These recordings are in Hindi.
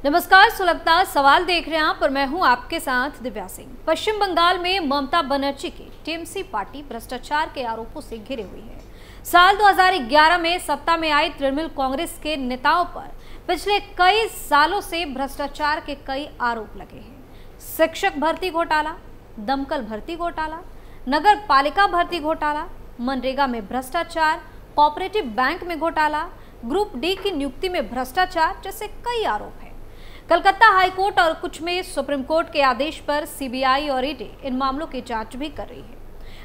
नमस्कार, सुलगता सवाल देख रहे हैं आप और मैं हूं आपके साथ दिव्या सिंह। पश्चिम बंगाल में ममता बनर्जी की टीएमसी पार्टी भ्रष्टाचार के आरोपों से घिरी हुई है। साल 2011 में सत्ता में आई तृणमूल कांग्रेस के नेताओं पर पिछले कई सालों से भ्रष्टाचार के कई आरोप लगे हैं। शिक्षक भर्ती घोटाला, दमकल भर्ती घोटाला, नगर पालिका भर्ती घोटाला, मनरेगा में भ्रष्टाचार, कोऑपरेटिव बैंक में घोटाला, ग्रुप डी की नियुक्ति में भ्रष्टाचार जैसे कई आरोप हैं। कलकत्ता हाईकोर्ट और कुछ में सुप्रीम कोर्ट के आदेश पर सीबीआई और ईडी इन मामलों की जांच भी कर रही है।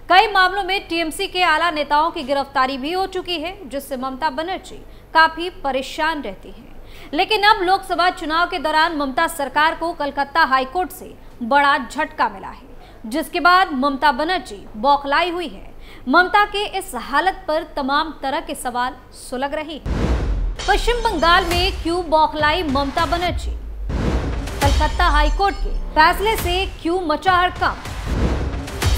कई मामलों में टीएमसी के आला नेताओं की गिरफ्तारी भी हो चुकी है, जिससे ममता बनर्जी काफी परेशान रहती हैं। लेकिन अब लोकसभा चुनाव के दौरान ममता सरकार को कलकत्ता हाईकोर्ट से बड़ा झटका मिला है, जिसके बाद ममता बनर्जी बौखलाई हुई है। ममता के इस हालत पर तमाम तरह के सवाल सुलग रहे हैं। पश्चिम बंगाल में क्यों बौखलाई ममता बनर्जी? कलकत्ता हाईकोर्ट के फैसले से क्यों मचा हड़कंप?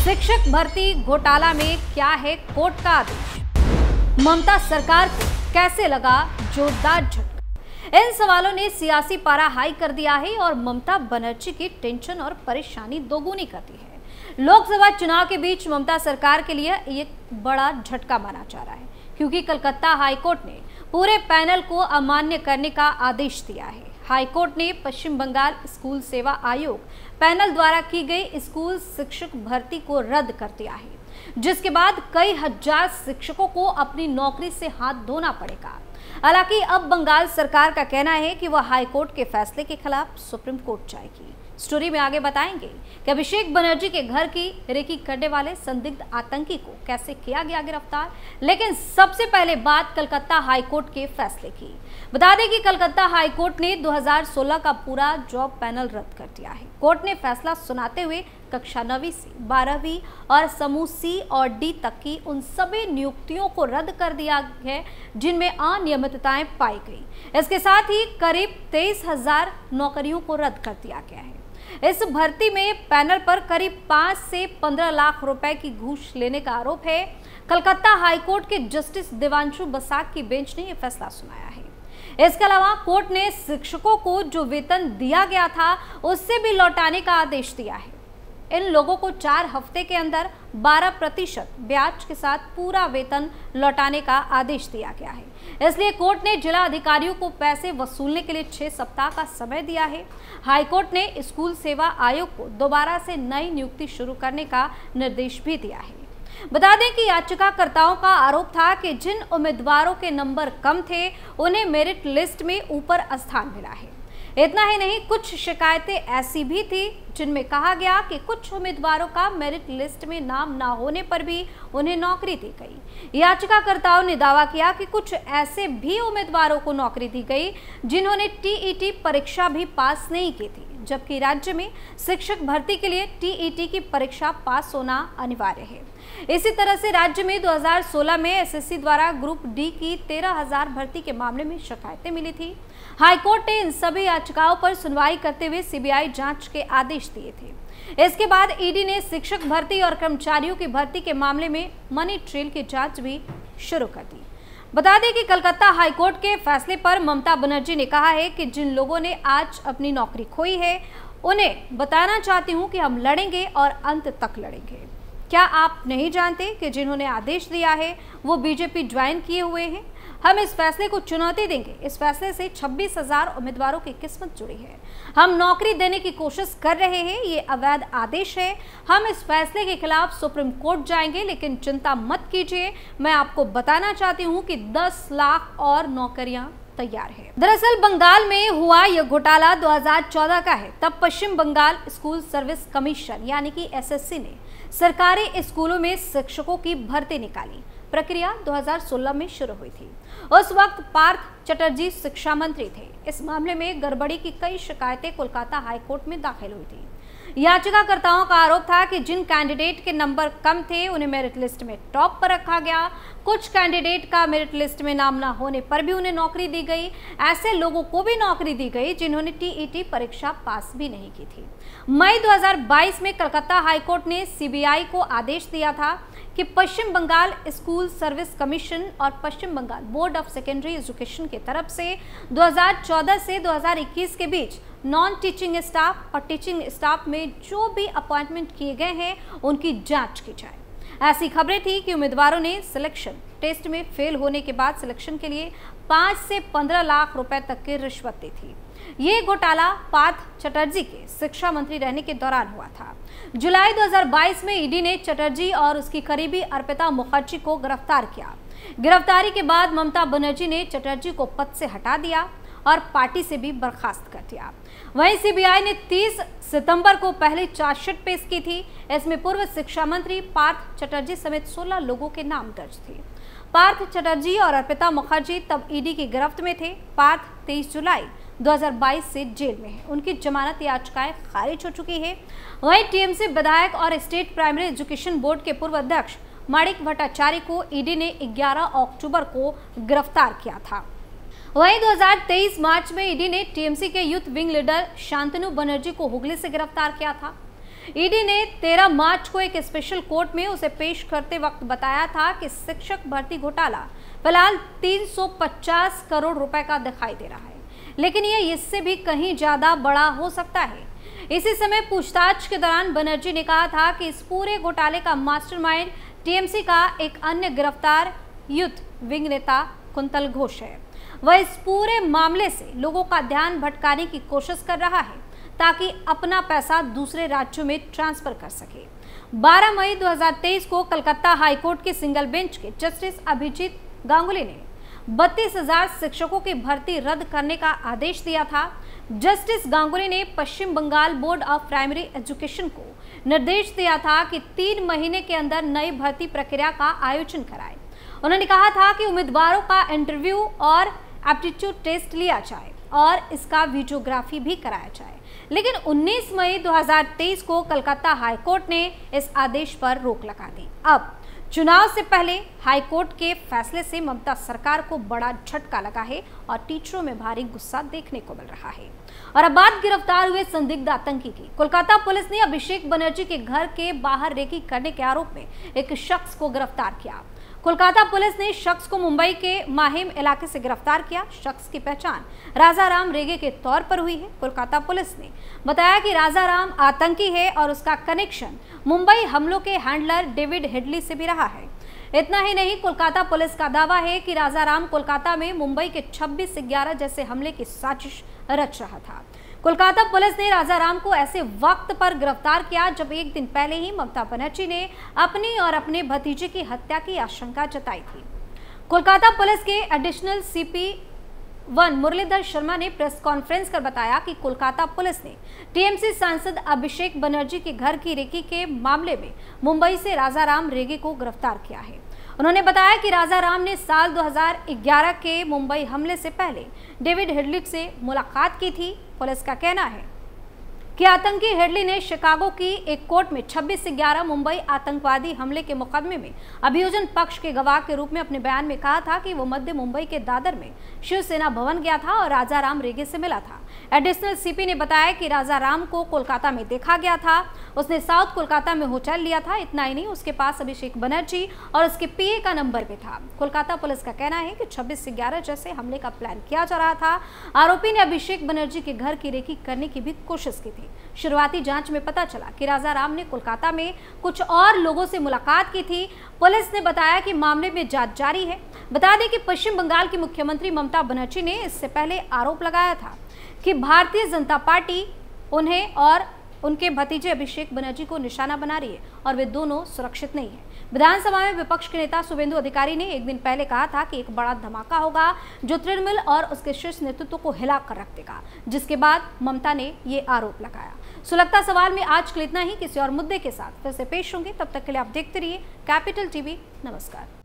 शिक्षक भर्ती घोटाला में क्या है कोर्ट का आदेश? ममता सरकार को कैसे लगा जोरदार झटका? इन सवालों ने सियासी पारा हाई कर दिया है और ममता बनर्जी की टेंशन और परेशानी दोगुनी कर दी है। लोकसभा चुनाव के बीच ममता सरकार के लिए एक बड़ा झटका माना जा रहा है, क्योंकि कलकत्ता हाईकोर्ट ने पूरे पैनल को अमान्य करने का आदेश दिया है। हाईकोर्ट ने पश्चिम बंगाल स्कूल सेवा आयोग पैनल द्वारा की गई स्कूल शिक्षक भर्ती को रद्द कर दिया है, जिसके बाद कई हजार शिक्षकों को अपनी नौकरी से हाथ धोना पड़ेगा। हालांकि अब बंगाल सरकार का कहना है कि वह हाईकोर्ट के फैसले के खिलाफ सुप्रीम कोर्ट जाएगी। स्टोरी में आगे बताएंगे कि अभिषेक बनर्जी के घर की रेकी करने वाले संदिग्ध आतंकी को कैसे किया गया गिरफ्तार। लेकिन सबसे पहले बात कलकत्ता हाईकोर्ट के फैसले की। बता दें कि कलकत्ता हाईकोर्ट ने 2016 का पूरा जॉब पैनल रद्द कर दिया है। कोर्ट ने फैसला सुनाते हुए कक्षा 9वीं से 12वीं और समूह सी और डी तक की उन सभी नियुक्तियों को रद्द कर दिया है जिनमें अनियमितताएं पाई गई। इसके साथ ही करीब 23,000 नौकरियों को रद्द कर दिया गया है। इस भर्ती में पैनल पर करीब 5 से 15 लाख रुपए की घूस लेने का आरोप है। कलकत्ता हाईकोर्ट के जस्टिस देवांशु बसाक की बेंच ने यह फैसला सुनाया है। इसके अलावा कोर्ट ने शिक्षकों को जो वेतन दिया गया था उससे भी लौटाने का आदेश दिया है। इन लोगों को 4 हफ्ते के अंदर 12% ब्याज के साथ पूरा वेतन लौटाने का आदेश दिया गया है। इसलिए कोर्ट ने जिला अधिकारियों को पैसे वसूलने के लिए 6 सप्ताह का समय दिया है। हाईकोर्ट ने स्कूल सेवा आयोग को दोबारा से नई नियुक्ति शुरू करने का निर्देश भी दिया है। बता दें कि याचिकाकर्ताओं का आरोप था कि जिन उम्मीदवारों के नंबर कम थे उन्हें मेरिट लिस्ट में ऊपर स्थान मिला है। इतना ही नहीं, कुछ शिकायतें ऐसी भी थी जिनमें कहा गया कि कुछ उम्मीदवारों का मेरिट लिस्ट में नाम ना होने पर भी उन्हें नौकरी दी गई। याचिकाकर्ताओं ने दावा किया कि कुछ ऐसे भी उम्मीदवारों को नौकरी दी गई जिन्होंने टीईटी परीक्षा भी पास नहीं की थी, जबकि राज्य में शिक्षक भर्ती के लिए टीईटी की परीक्षा पास होना अनिवार्य है। इसी तरह से राज्य में 2016 में एसएससी द्वारा ग्रुप डी की 13,000 भर्ती के मामले में शिकायतें मिली थी। हाईकोर्ट ने इन सभी याचिकाओं पर सुनवाई करते हुए सीबीआई जांच के आदेश दिए थे। इसके बाद ईडी ने शिक्षक भर्ती और कर्मचारियों की भर्ती के मामले में मनी ट्रेल की जांच भी शुरू कर दी। बता दें कि कलकत्ता हाईकोर्ट के फैसले पर ममता बनर्जी ने कहा है कि जिन लोगों ने आज अपनी नौकरी खोई है उन्हें बताना चाहती हूं कि हम लड़ेंगे और अंत तक लड़ेंगे। क्या आप नहीं जानते कि जिन्होंने आदेश दिया है वो बीजेपी ज्वाइन किए हुए हैं? हम इस फैसले को चुनौती देंगे। इस फैसले से 26,000 उम्मीदवारों की किस्मत जुड़ी है। हम नौकरी देने की कोशिश कर रहे हैं। ये अवैध आदेश है। हम इस फैसले के खिलाफ सुप्रीम कोर्ट जाएंगे, लेकिन चिंता मत कीजिए, मैं आपको बताना चाहती हूँ कि 10 लाख और नौकरियां तैयार है। दरअसल बंगाल में हुआ यह घोटाला 2014 का है। तब पश्चिम बंगाल स्कूल सर्विस कमीशन यानी कि एसएससी ने सरकारी स्कूलों में शिक्षकों की भर्ती निकाली। प्रक्रिया 2016 में शुरू हुई थी। उस वक्त पार्थ चटर्जी शिक्षा मंत्री थे। इस मामले में गड़बड़ी की कई शिकायतें कोलकाता हाईकोर्ट में दाखिल हुई थी। याचिकाकर्ताओं का आरोप था कि जिन कैंडिडेट के नंबर कम थे उन्हें मेरिट लिस्ट में टॉप पर रखा गया। कुछ कैंडिडेट का मेरिट लिस्ट में नाम न होने पर भी उन्हें नौकरी दी गई। ऐसे लोगों को भी नौकरी दी गई जिन्होंने टीईटी परीक्षा पास भी नहीं की थी। मई 2022 में कलकत्ता हाईकोर्ट ने सीबीआई को आदेश दिया था कि Paschim Bangal school service commission और Paschim Bangal board of secondary education की तरफ से 2014 से 2021 के बीच नॉन टीचिंग स्टाफ और टीचिंग स्टाफ में जो भी अपॉइंटमेंट किए गए हैं उनकी जांच की जाए। ऐसी खबरें थी कि उम्मीदवारों ने सिलेक्शन टेस्ट में फेल होने के बाद सिलेक्शन के लिए 5 से 15 लाख रुपए तक की रिश्वत दी थी। ये घोटाला पार्थ चटर्जी के शिक्षा मंत्री रहने के दौरान हुआ था। जुलाई 2022 में ईडी ने चटर्जी और उसकी करीबी अर्पिता मुखर्जी को गिरफ्तार किया। गिरफ्तारी के बाद ममता बनर्जी ने चटर्जी को पद से हटा दिया और पार्टी से भी बर्खास्त कर दिया। वहीं सीबीआई ने 30 सितंबर को पहली चार्जशीट पेश की थी। इसमें पूर्व शिक्षा मंत्री पार्थ चटर्जी समेत 16 लोगों के नाम दर्ज थे। पार्थ चटर्जी और अर्पिता मुखर्जी तब ईडी की गिरफ्त में थे। पार्थ 23 जुलाई 2022 से जेल में है। उनकी जमानत याचिकाएं खारिज हो चुकी है। वहीं टीएमसी विधायक और स्टेट प्राइमरी एजुकेशन बोर्ड के पूर्व अध्यक्ष माणिक भट्टाचार्य को ईडी ने 11 अक्टूबर को गिरफ्तार किया था। वहीं 2023 मार्च में ईडी ने टीएमसी के youth wing leader Shantanu Banerjee को हुगली से गिरफ्तार किया था। ईडी ने 13 मार्च को एक स्पेशल कोर्ट में उसे पेश करते वक्त बताया था कि शिक्षक भर्ती घोटाला फिलहाल 350 करोड़ रुपए का दिखाई दे रहा है, लेकिन ये इससे भी कहीं ज्यादा बड़ा हो सकता है। इसी समय पूछताछ के दौरान बनर्जी ने कहा था कि इस पूरे घोटाले का मास्टरमाइंड टीएमसी का एक अन्य गिरफ्तार यूथ विंग नेता कुंतल घोष है। वह इस पूरे मामले से लोगों का ध्यान भटकाने की कोशिश कर रहा है ताकि अपना पैसा दूसरे राज्यों में ट्रांसफर कर सके। 12 मई 2023 को कलकत्ता हाईकोर्ट के सिंगल बेंच के जस्टिस अभिजीत गांगुली ने 32,000 शिक्षकों की भर्ती रद्द करने का आदेश दिया था। जस्टिस गांगुली ने Paschim Bangal board of primary education को निर्देश दिया था कि 3 महीने के अंदर नई भर्ती प्रक्रिया का आयोजन कराए। उन्होंने कहा था कि उम्मीदवारों का इंटरव्यू और एप्टीट्यूड टेस्ट लिया जाए और इसका वीडियोग्राफी भी कराया जाए, लेकिन 19 मई 2023 को कलकत्ता हाईकोर्ट ने इस आदेश पर रोक लगा दी। अब चुनाव से पहले हाईकोर्ट के फैसले से ममता सरकार को बड़ा झटका लगा है और टीचरों में भारी गुस्सा देखने को मिल रहा है। और अब बात गिरफ्तार हुए संदिग्ध आतंकी की। कोलकाता पुलिस ने अभिषेक बनर्जी के घर के बाहर रेकी करने के आरोप में एक शख्स को गिरफ्तार किया। कोलकाता पुलिस ने शख्स को मुंबई के माहिम इलाके से गिरफ्तार किया। शख्स की पहचान राजाराम रेगे के तौर पर हुई है। कोलकाता पुलिस ने बताया कि राजाराम आतंकी है और उसका कनेक्शन मुंबई हमलों के हैंडलर डेविड हेडली से भी रहा है। इतना ही नहीं, कोलकाता पुलिस का दावा है कि राजाराम कोलकाता में मुंबई के 26/11 जैसे हमले की साजिश रच रहा था। कोलकाता पुलिस ने राजाराम को ऐसे वक्त पर गिरफ्तार किया जब एक दिन पहले ही ममता बनर्जी ने अपनी और अपने भतीजे की हत्या की आशंका जताई थी। कोलकाता पुलिस के एडिशनल सीपी 1 मुरलीधर शर्मा ने प्रेस कॉन्फ्रेंस कर बताया कि कोलकाता पुलिस ने टीएमसी सांसद अभिषेक बनर्जी के घर की रेकी के मामले में मुंबई से राजाराम रेगे को गिरफ्तार किया है। उन्होंने बताया कि राजाराम ने साल 2011 के मुंबई हमले से पहले डेविड हेडली से मुलाकात की थी। पुलिस का कहना है कि आतंकी हेडली ने शिकागो की एक कोर्ट में 26/11 मुंबई आतंकवादी हमले के मुकदमे में अभियोजन पक्ष के गवाह के रूप में अपने बयान में कहा था कि वो मध्य मुंबई के दादर में शिवसेना भवन गया था और राजाराम रेगे से मिला था। एडिशनल सीपी ने बताया कि राजाराम को कोलकाता में देखा गया था। उसने साउथ कोलकाता में होटल लिया था। इतना ही नहीं, उसके पास अभिषेक बनर्जी और उसके पीए का नंबर भी था। कोलकाता पुलिस का कहना है कि 26/11 जैसे हमले का प्लान किया जा रहा था। आरोपी ने अभिषेक बनर्जी के घर की रेकी करने की भी कोशिश की थी। शुरुआती जांच में पता चला कि राजाराम ने कोलकाता में कुछ और लोगों से मुलाकात की थी। पुलिस ने बताया कि मामले में जांच जारी है। बता दें कि पश्चिम बंगाल की मुख्यमंत्री ममता बनर्जी ने इससे पहले आरोप लगाया था कि भारतीय जनता पार्टी उन्हें और उनके भतीजे अभिषेक बनर्जी को निशाना बना रही है और वे दोनों सुरक्षित नहीं है। विधानसभा में विपक्ष के नेता शुभेंदु अधिकारी ने एक दिन पहले कहा था कि एक बड़ा धमाका होगा जो तृणमूल और उसके शीर्ष नेतृत्व को हिला कर रख देगा, जिसके बाद ममता ने ये आरोप लगाया। सुलगता सवाल में आज के लिए इतना ही। किसी और मुद्दे के साथ फिर से पेश होंगे, तब तक के लिए आप देखते रहिए कैपिटल टीवी। नमस्कार।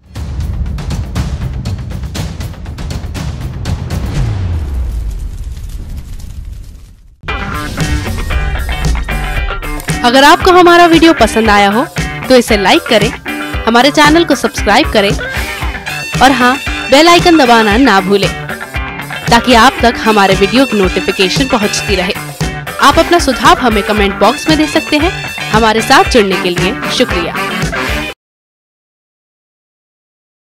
अगर आपको हमारा वीडियो पसंद आया हो तो इसे लाइक करें, हमारे चैनल को सब्सक्राइब करें और हाँ, बेल आइकन दबाना ना भूलें ताकि आप तक हमारे वीडियो की नोटिफिकेशन पहुंचती रहे। आप अपना सुझाव हमें कमेंट बॉक्स में दे सकते हैं। हमारे साथ जुड़ने के लिए शुक्रिया।